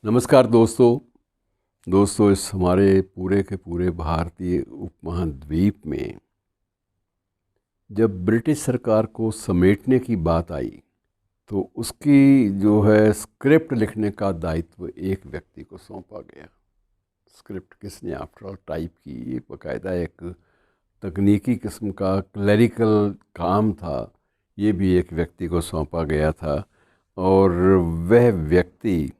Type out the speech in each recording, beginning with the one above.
नमस्कार दोस्तों इस हमारे पूरे के पूरे भारतीय उपमहाद्वीप में जब ब्रिटिश सरकार को समेटने की बात आई तो उसकी जो है स्क्रिप्ट लिखने का दायित्व एक व्यक्ति को सौंपा गया। स्क्रिप्ट किसने आफ्टर ऑल टाइप की, ये बाकायदा एक तकनीकी किस्म का क्लरिकल काम था, ये भी एक व्यक्ति को सौंपा गया था। और वह व्यक्ति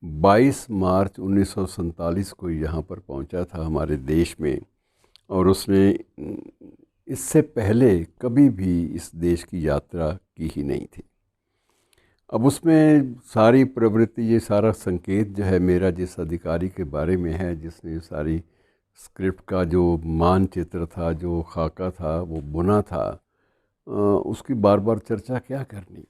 22 मार्च 1947 को यहाँ पर पहुँचा था हमारे देश में, और उसने इससे पहले कभी भी इस देश की यात्रा की ही नहीं थी। अब उसमें सारी प्रवृत्ति, ये सारा संकेत जो है मेरा जिस अधिकारी के बारे में है जिसने सारी स्क्रिप्ट का जो मानचित्र था, जो खाका था, वो बुना था, उसकी बार बार चर्चा क्या करनी।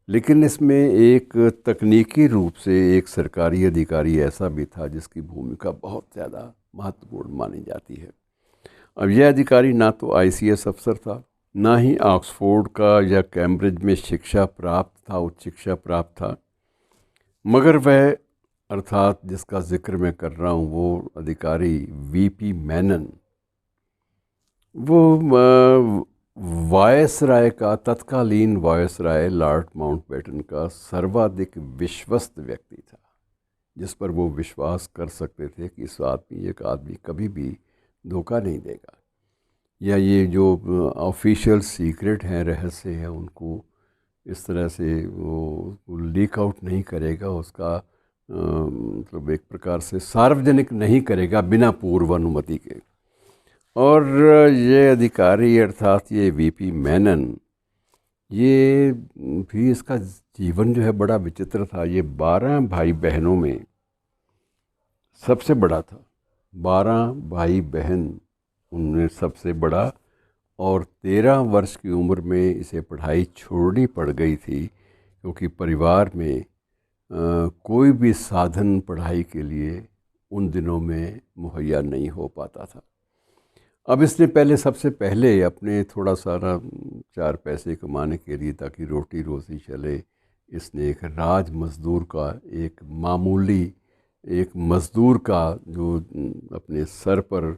लेकिन इसमें एक तकनीकी रूप से एक सरकारी अधिकारी ऐसा भी था जिसकी भूमिका बहुत ज़्यादा महत्वपूर्ण मानी जाती है। अब यह अधिकारी ना तो आईसीएस अफसर था, ना ही ऑक्सफोर्ड का या कैम्ब्रिज में शिक्षा प्राप्त था, उच्च शिक्षा प्राप्त था, मगर वह अर्थात जिसका जिक्र मैं कर रहा हूँ वो अधिकारी वीपी मेनन, वो वायसराय का, तत्कालीन वायसराय लॉर्ड माउंटबेटन का सर्वाधिक विश्वस्त व्यक्ति था, जिस पर वो विश्वास कर सकते थे कि इस आदमी कभी भी धोखा नहीं देगा, या ये जो ऑफिशियल सीक्रेट हैं, रहस्य हैं, उनको इस तरह से वो लीक आउट नहीं करेगा, उसका मतलब एक प्रकार से सार्वजनिक नहीं करेगा बिना पूर्व अनुमति के। और ये अधिकारी अर्थात ये वीपी मेनन, ये भी इसका जीवन जो है बड़ा विचित्र था। ये 12 भाई बहनों में सबसे बड़ा था, 12 भाई बहन उनमें सबसे बड़ा, और 13 वर्ष की उम्र में इसे पढ़ाई छोड़नी पड़ गई थी क्योंकि परिवार में कोई भी साधन पढ़ाई के लिए उन दिनों में मुहैया नहीं हो पाता था। अब इसने सबसे पहले अपने थोड़ा सारा 4 पैसे कमाने के लिए, ताकि रोटी रोज़ी चले, इसने एक राज मज़दूर का, एक मामूली एक मज़दूर का जो अपने सर पर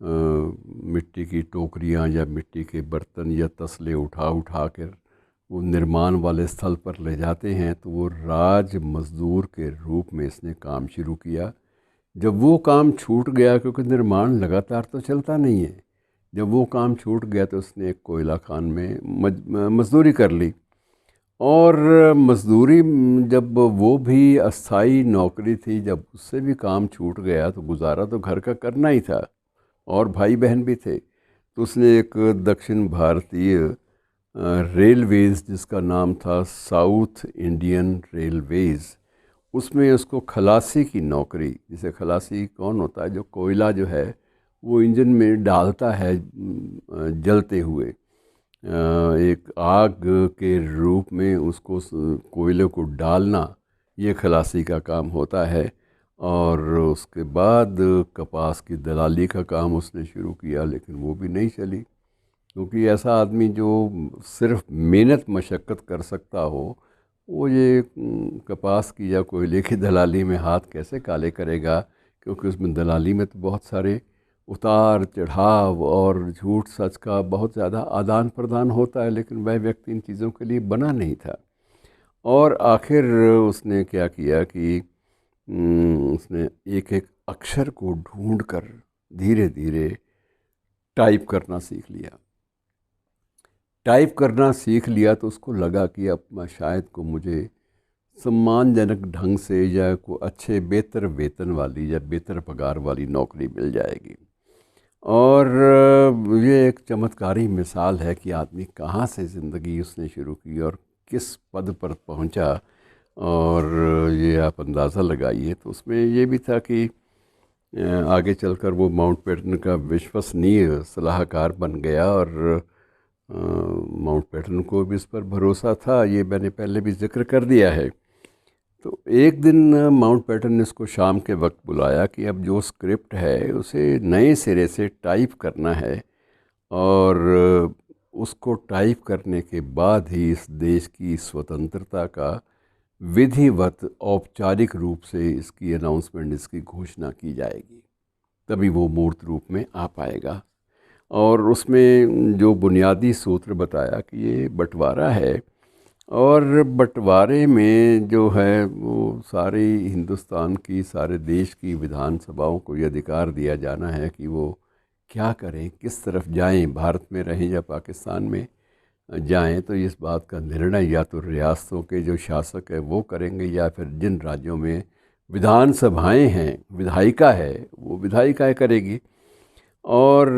मिट्टी की टोकरियां या मिट्टी के बर्तन या तसले उठा उठा कर वो निर्माण वाले स्थल पर ले जाते हैं, तो वो राज मज़दूर के रूप में इसने काम शुरू किया। जब वो काम छूट गया, क्योंकि निर्माण लगातार तो चलता नहीं है, जब वो काम छूट गया तो उसने एक कोयला खान में मज़दूरी कर ली। और मज़दूरी जब वो भी अस्थाई नौकरी थी, जब उससे भी काम छूट गया तो गुजारा तो घर का करना ही था, और भाई बहन भी थे। तो उसने एक दक्षिण भारतीय रेलवेज़, जिसका नाम था साउथ इंडियन रेलवेज़, उसमें उसको खलासी की नौकरी, जिसे खलासी कौन होता है, जो कोयला जो है वो इंजन में डालता है जलते हुए, एक आग के रूप में उसको कोयले को डालना, ये खलासी का काम होता है। और उसके बाद कपास की दलाली का काम उसने शुरू किया, लेकिन वो भी नहीं चली, क्योंकि ऐसा आदमी जो सिर्फ मेहनत मशक्क़त कर सकता हो, वो ये कपास की या कोयले की दलाली में हाथ कैसे काले करेगा, क्योंकि उसमें दलाली में तो बहुत सारे उतार चढ़ाव और झूठ सच का बहुत ज़्यादा आदान प्रदान होता है, लेकिन वह व्यक्ति इन चीज़ों के लिए बना नहीं था। और आखिर उसने क्या किया कि उसने एक एक अक्षर को ढूंढकर धीरे धीरे टाइप करना सीख लिया। टाइप करना सीख लिया तो उसको लगा कि अब शायद को मुझे सम्मानजनक ढंग से या को अच्छे बेहतर वेतन वाली या बेहतर पगार वाली नौकरी मिल जाएगी। और ये एक चमत्कारी मिसाल है कि आदमी कहाँ से ज़िंदगी उसने शुरू की और किस पद पर पहुँचा, और ये आप अंदाज़ा लगाइए। तो उसमें ये भी था कि आगे चलकर वो माउंटबेटन का विश्वसनीय सलाहकार बन गया, और माउंटबेटन को भी इस पर भरोसा था, ये मैंने पहले भी जिक्र कर दिया है। तो एक दिन माउंटबेटन ने इसको शाम के वक्त बुलाया कि अब जो स्क्रिप्ट है उसे नए सिरे से टाइप करना है, और उसको टाइप करने के बाद ही इस देश की स्वतंत्रता का विधिवत औपचारिक रूप से इसकी अनाउंसमेंट, इसकी घोषणा की जाएगी, तभी वो मूर्त रूप में आ पाएगा। और उसमें जो बुनियादी सूत्र बताया कि ये बंटवारा है, और बंटवारे में जो है वो सारे हिंदुस्तान की, सारे देश की विधानसभाओं को ये अधिकार दिया जाना है कि वो क्या करें, किस तरफ जाएं, भारत में रहें या पाकिस्तान में जाएं। तो इस बात का निर्णय या तो रियासतों के जो शासक है वो करेंगे, या फिर जिन राज्यों में विधानसभाएं हैं, विधायिका है, वो विधायिकाएं करेगी। और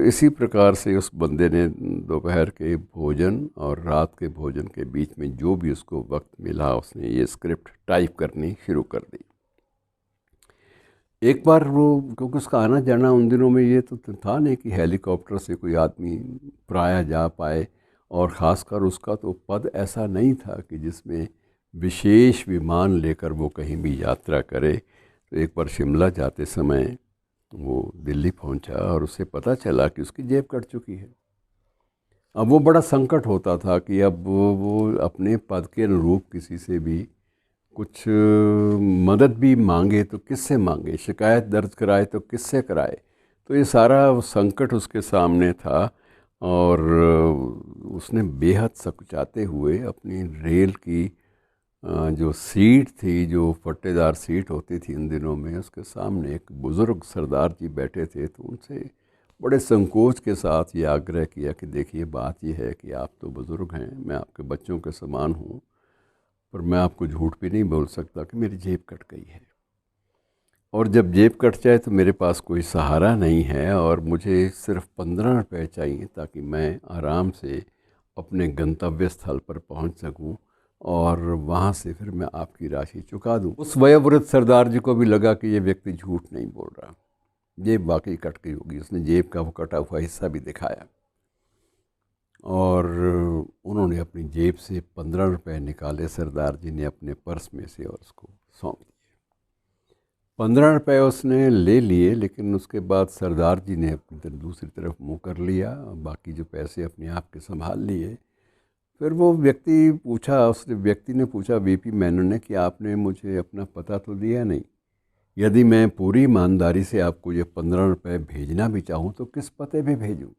इसी प्रकार से उस बंदे ने दोपहर के भोजन और रात के भोजन के बीच में जो भी उसको वक्त मिला, उसने ये स्क्रिप्ट टाइप करनी शुरू कर दी। एक बार वो, क्योंकि उसका आना जाना उन दिनों में ये तो था नहीं कि हेलीकॉप्टर से कोई आदमी प्रायः जा पाए, और ख़ासकर उसका तो पद ऐसा नहीं था कि जिसमें विशेष विमान लेकर वो कहीं भी यात्रा करे। तो एक बार शिमला जाते समय वो दिल्ली पहुंचा और उसे पता चला कि उसकी जेब कट चुकी है। अब वो बड़ा संकट होता था कि अब वो अपने पद के अनुरूप किसी से भी कुछ मदद भी मांगे तो किससे मांगे, शिकायत दर्ज कराए तो किससे कराए। तो ये सारा संकट उसके सामने था, और उसने बेहद सकुचाते हुए अपनी रेल की जो सीट थी, जो फट्टेदार सीट होती थी उन दिनों में, उसके सामने एक बुज़ुर्ग सरदार जी बैठे थे। तो उनसे बड़े संकोच के साथ ये आग्रह किया कि देखिए, बात ये है कि आप तो बुज़ुर्ग हैं, मैं आपके बच्चों के समान हूँ, पर मैं आपको झूठ भी नहीं बोल सकता कि मेरी जेब कट गई है, और जब जेब कट जाए तो मेरे पास कोई सहारा नहीं है, और मुझे सिर्फ 15 रुपये चाहिए ताकि मैं आराम से अपने गंतव्य स्थल पर पहुंच सकूं, और वहाँ से फिर मैं आपकी राशि चुका दूं। उस वयोवृद्ध सरदार जी को भी लगा कि ये व्यक्ति झूठ नहीं बोल रहा, जेब वाकई कट गई होगी। उसने जेब का वो कटा हुआ हिस्सा भी दिखाया, और उन्होंने अपनी जेब से 15 रुपये निकाले, सरदार जी ने अपने पर्स में से, और उसको सौंप दिए। 15 रुपये उसने ले लिए, लेकिन उसके बाद सरदार जी ने अपनी दूसरी तरफ मुँह कर लिया, बाकी जो पैसे अपने आप के संभाल लिए। फिर वो व्यक्ति ने पूछा वीपी मेनन ने कि आपने मुझे अपना पता तो दिया नहीं, यदि मैं पूरी ईमानदारी से आपको ये 15 रुपये भेजना भी चाहूँ तो किस पते पे भेजूँ।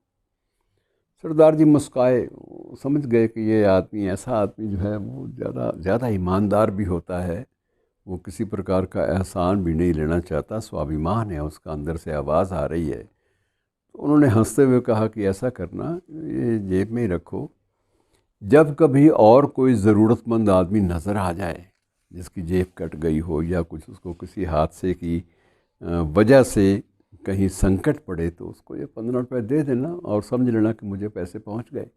सरदार जी मुस्काए, समझ गए कि ये आदमी, ऐसा आदमी जो है वो ज़्यादा ईमानदार भी होता है, वो किसी प्रकार का एहसान भी नहीं लेना चाहता, स्वाभिमान है उसका, अंदर से आवाज़ आ रही है। तो उन्होंने हंसते हुए कहा कि ऐसा करना, ये जेब में ही रखो, जब कभी और कोई ज़रूरतमंद आदमी नज़र आ जाए जिसकी जेब कट गई हो, या कुछ उसको किसी हादसे की वजह से कहीं संकट पड़े, तो उसको ये 15 रुपये दे देना और समझ लेना कि मुझे पैसे पहुंच गए,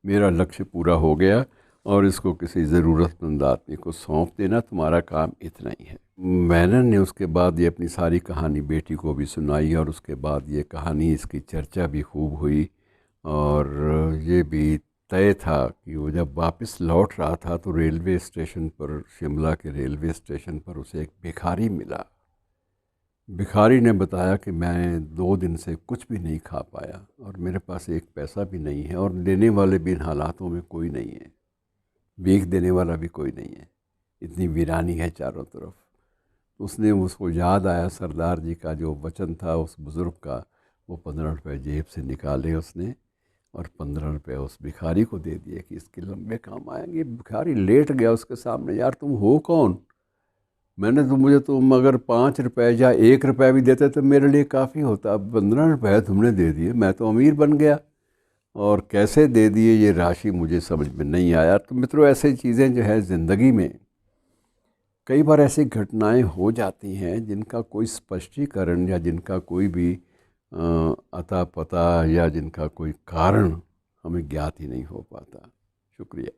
मेरा लक्ष्य पूरा हो गया, और इसको किसी ज़रूरतमंद आदमी को सौंप देना, तुम्हारा काम इतना ही है। मेनन ने उसके बाद ये अपनी सारी कहानी बेटी को भी सुनाई, और उसके बाद ये कहानी, इसकी चर्चा भी खूब हुई, और ये भी तय था कि वो जब वापस लौट रहा था तो रेलवे स्टेशन पर, शिमला के रेलवे स्टेशन पर उसे एक भिखारी मिला। भिखारी ने बताया कि मैं 2 दिन से कुछ भी नहीं खा पाया, और मेरे पास एक पैसा भी नहीं है, और देने वाले भी इन हालातों में कोई नहीं है, भीख देने वाला भी कोई नहीं है, इतनी वीरानी है चारों तरफ। उसने, उसको याद आया सरदार जी का जो वचन था उस बुज़ुर्ग का, वो 15 रुपये जेब से निकाले उसने, और 15 रुपये उस भिखारी को दे दिए कि इसके लंबे काम आएंगे। भिखारी लेट गया उसके सामने, यार तुम हो कौन? मुझे तुम अगर 5 रुपये या 1 रुपया भी देते तो मेरे लिए काफ़ी होता, अब 15 रुपये तुमने दे दिए, मैं तो अमीर बन गया, और कैसे दे दिए ये राशि मुझे समझ में नहीं आया। तो मित्रों, ऐसी चीज़ें जो है ज़िंदगी में कई बार ऐसी घटनाएं हो जाती हैं जिनका कोई स्पष्टीकरण, या जिनका कोई भी अता पता, या जिनका कोई कारण हमें ज्ञात ही नहीं हो पाता। शुक्रिया।